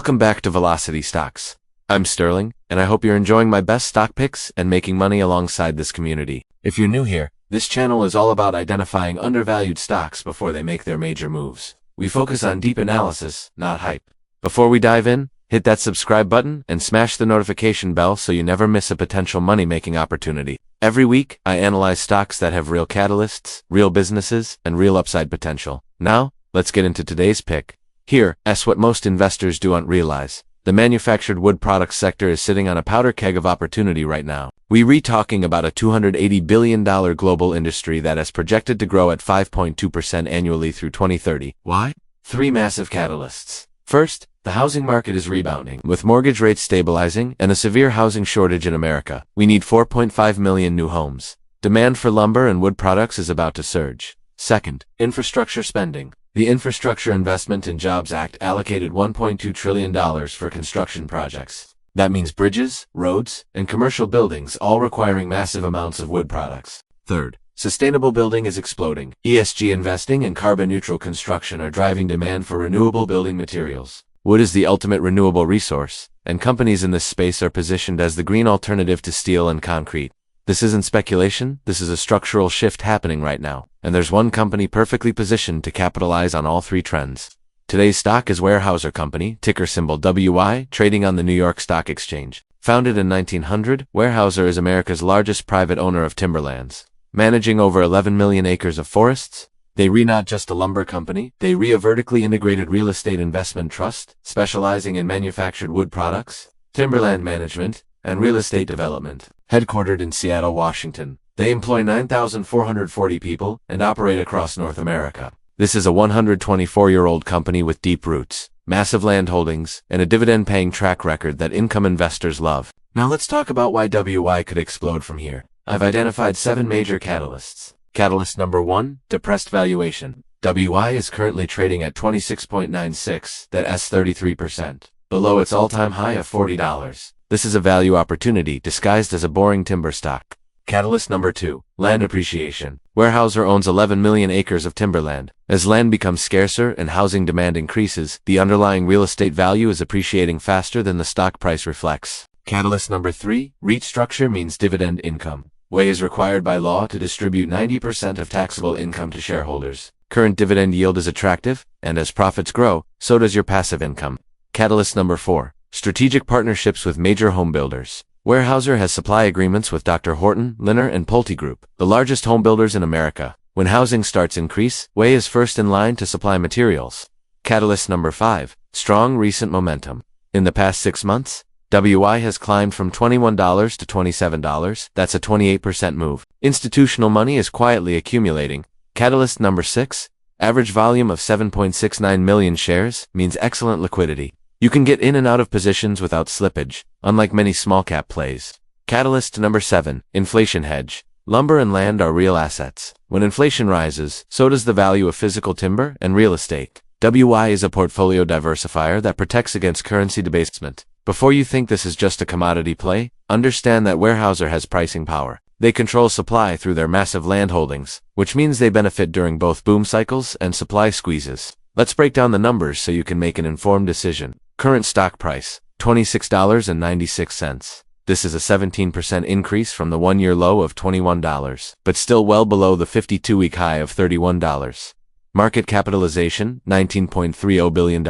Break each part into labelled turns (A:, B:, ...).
A: Welcome back to Velocity Stocks. I'm Sterling, and I hope you're enjoying my best stock picks and making money alongside this community. If you're new here, this channel is all about identifying undervalued stocks before they make their major moves. We focus on deep analysis, not hype. Before we dive in, hit that subscribe button and smash the notification bell so you never miss a potential money-making opportunity. Every week, I analyze stocks that have real catalysts, real businesses, and real upside potential. Now, let's get into today's pick. Here's what most investors don't realize. The manufactured wood products sector is sitting on a powder keg of opportunity right now. We're talking about a $280 billion global industry that is projected to grow at 5.2% annually through 2030. Why? Three massive catalysts. First, the housing market is rebounding. With mortgage rates stabilizing and a severe housing shortage in America, we need 4.5 million new homes. Demand for lumber and wood products is about to surge. Second, infrastructure spending. The Infrastructure Investment and Jobs Act allocated $1.2 trillion for construction projects. That means bridges, roads, and commercial buildings all requiring massive amounts of wood products. Third, sustainable building is exploding. ESG investing and carbon-neutral construction are driving demand for renewable building materials. Wood is the ultimate renewable resource, and companies in this space are positioned as the green alternative to steel and concrete. This isn't speculation, this is a structural shift happening right now, and there's one company perfectly positioned to capitalize on all three trends. Today's stock is Weyerhaeuser Company, ticker symbol WY, trading on the New York Stock Exchange. Founded in 1900, Weyerhaeuser is America's largest private owner of timberlands. Managing over 11 million acres of forests, they're not just a lumber company, they're a vertically integrated real estate investment trust, specializing in manufactured wood products, timberland management, and real estate development. Headquartered in Seattle, Washington, they employ 9,440 people and operate across North America. This is a 124-year-old company with deep roots, massive land holdings, and a dividend-paying track record that income investors love. Now let's talk about why WY could explode from here. I've identified 7 major catalysts. Catalyst number 1, depressed valuation. WY is currently trading at 26.96, that's 33%, below its all-time high of $40. This is a value opportunity disguised as a boring timber stock. Catalyst number 2, land appreciation. Weyerhaeuser owns 11 million acres of timberland. As land becomes scarcer and housing demand increases, the underlying real estate value is appreciating faster than the stock price reflects. Catalyst number 3, REIT structure means dividend income. Wey is required by law to distribute 90% of taxable income to shareholders. Current dividend yield is attractive, and as profits grow, so does your passive income. Catalyst number 4, strategic partnerships with major homebuilders. Weyerhaeuser has supply agreements with Dr. Horton, Liner, and Pulte Group, the largest homebuilders in America. When housing starts increase, Wey is first in line to supply materials. Catalyst number 5, strong recent momentum. In the past 6 months, WY has climbed from $21 to $27, that's a 28% move. Institutional money is quietly accumulating. Catalyst number 6, average volume of 7.69 million shares means excellent liquidity. You can get in and out of positions without slippage, unlike many small-cap plays. Catalyst number 7, inflation hedge. Lumber and land are real assets. When inflation rises, so does the value of physical timber and real estate. WY is a portfolio diversifier that protects against currency debasement. Before you think this is just a commodity play, understand that Weyerhaeuser has pricing power. They control supply through their massive land holdings, which means they benefit during both boom cycles and supply squeezes. Let's break down the numbers so you can make an informed decision. Current stock price, $26.96. This is a 17% increase from the one-year low of $21, but still well below the 52-week high of $31. Market capitalization, $19.30 billion.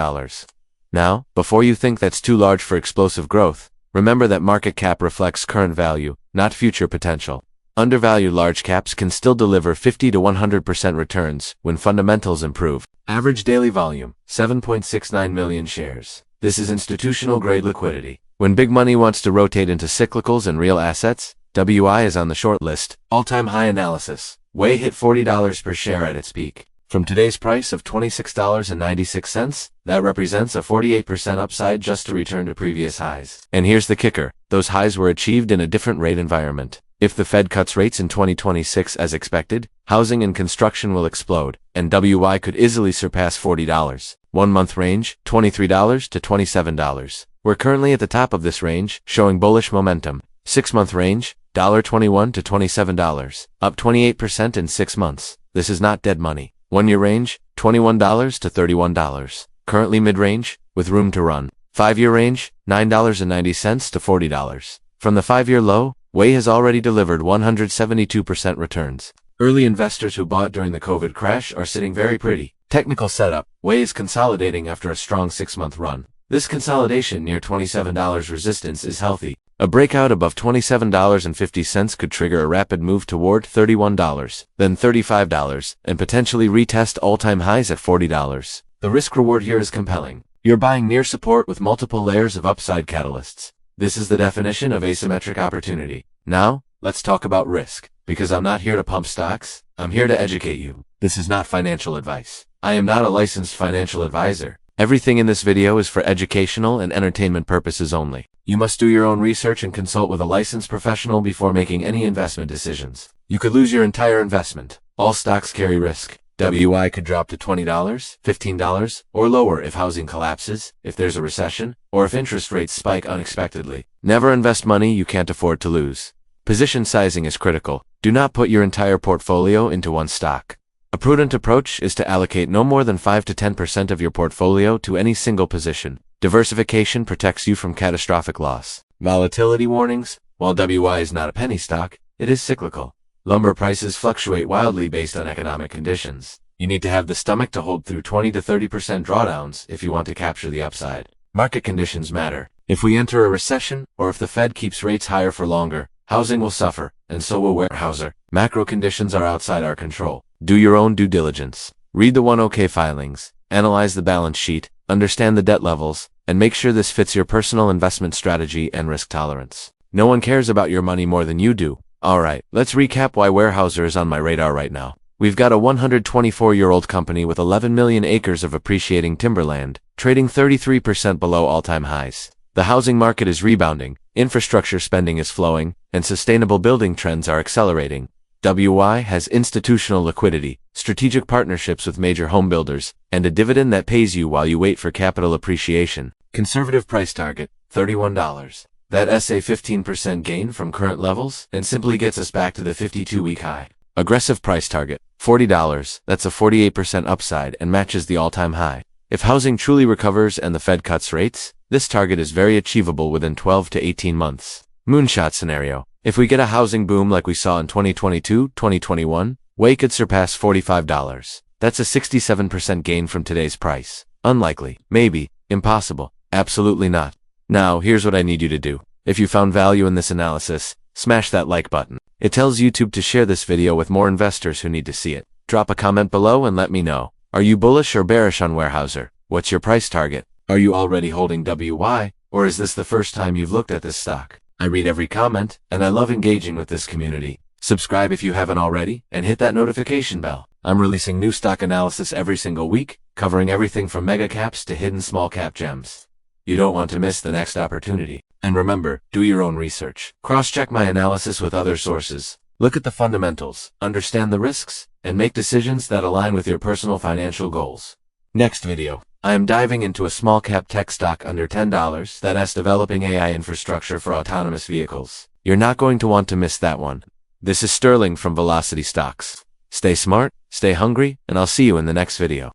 A: Now, before you think that's too large for explosive growth, remember that market cap reflects current value, not future potential. Undervalued large caps can still deliver 50 to 100% returns when fundamentals improve. Average daily volume, 7.69 million shares. This is institutional-grade liquidity. When big money wants to rotate into cyclicals and real assets, WY is on the short list. All-time high analysis. Wey hit $40 per share at its peak. From today's price of $26.96, that represents a 48% upside just to return to previous highs. And here's the kicker. Those highs were achieved in a different rate environment. If the Fed cuts rates in 2026 as expected, housing and construction will explode, and WY could easily surpass $40. 1-month range, $23 to $27. We're currently at the top of this range, showing bullish momentum. 6-month range, $21 to $27, up 28% in 6 months. This is not dead money. 1-year range, $21 to $31. Currently mid-range, with room to run. 5-year range, $9.90 to $40. From the 5-year low, Wey has already delivered 172% returns. Early investors who bought during the COVID crash are sitting very pretty. Technical setup, Wey is consolidating after a strong 6-month run. This consolidation near $27 resistance is healthy. A breakout above $27.50 could trigger a rapid move toward $31, then $35, and potentially retest all-time highs at $40. The risk-reward here is compelling. You're buying near support with multiple layers of upside catalysts. This is the definition of asymmetric opportunity. Now, let's talk about risk. Because I'm not here to pump stocks, I'm here to educate you. This is not financial advice. I am not a licensed financial advisor. Everything in this video is for educational and entertainment purposes only. You must do your own research and consult with a licensed professional before making any investment decisions. You could lose your entire investment. All stocks carry risk. WI could drop to $20, $15, or lower if housing collapses, if there's a recession, or if interest rates spike unexpectedly. Never invest money you can't afford to lose. Position sizing is critical. Do not put your entire portfolio into one stock. A prudent approach is to allocate no more than 5 to 10% of your portfolio to any single position. Diversification protects you from catastrophic loss. Volatility warnings. While WI is not a penny stock, it is cyclical. Lumber prices fluctuate wildly based on economic conditions. You need to have the stomach to hold through 20 to 30% drawdowns if you want to capture the upside. Market conditions matter. If we enter a recession, or if the Fed keeps rates higher for longer, housing will suffer, and so will Weyerhaeuser. Macro conditions are outside our control. Do your own due diligence. Read the 1OK filings, analyze the balance sheet, understand the debt levels, and make sure this fits your personal investment strategy and risk tolerance. No one cares about your money more than you do. Alright, let's recap why Weyerhaeuser is on my radar right now. We've got a 124-year-old company with 11 million acres of appreciating timberland, trading 33% below all-time highs. The housing market is rebounding, infrastructure spending is flowing, and sustainable building trends are accelerating. WI has institutional liquidity, strategic partnerships with major homebuilders, and a dividend that pays you while you wait for capital appreciation. Conservative price target, $31. That's a 15% gain from current levels and simply gets us back to the 52-week high. Aggressive price target, $40. That's a 48% upside and matches the all-time high. If housing truly recovers and the Fed cuts rates, this target is very achievable within 12 to 18 months. Moonshot scenario. If we get a housing boom like we saw in 2022-2021, Wey could surpass $45. That's a 67% gain from today's price. Unlikely. Maybe. Impossible. Absolutely not. Now, here's what I need you to do. If you found value in this analysis, smash that like button. It tells YouTube to share this video with more investors who need to see it. Drop a comment below and let me know. Are you bullish or bearish on Weyerhaeuser? What's your price target? Are you already holding WI, or is this the first time you've looked at this stock? I read every comment, and I love engaging with this community. Subscribe if you haven't already, and hit that notification bell. I'm releasing new stock analysis every single week, covering everything from mega caps to hidden small cap gems. You don't want to miss the next opportunity. And remember, do your own research. Cross-check my analysis with other sources. Look at the fundamentals, understand the risks, and make decisions that align with your personal financial goals. Next video, I am diving into a small cap tech stock under $10 that has developing AI infrastructure for autonomous vehicles. You're not going to want to miss that one. This is Sterling from Velocity Stocks. Stay smart, stay hungry, and I'll see you in the next video.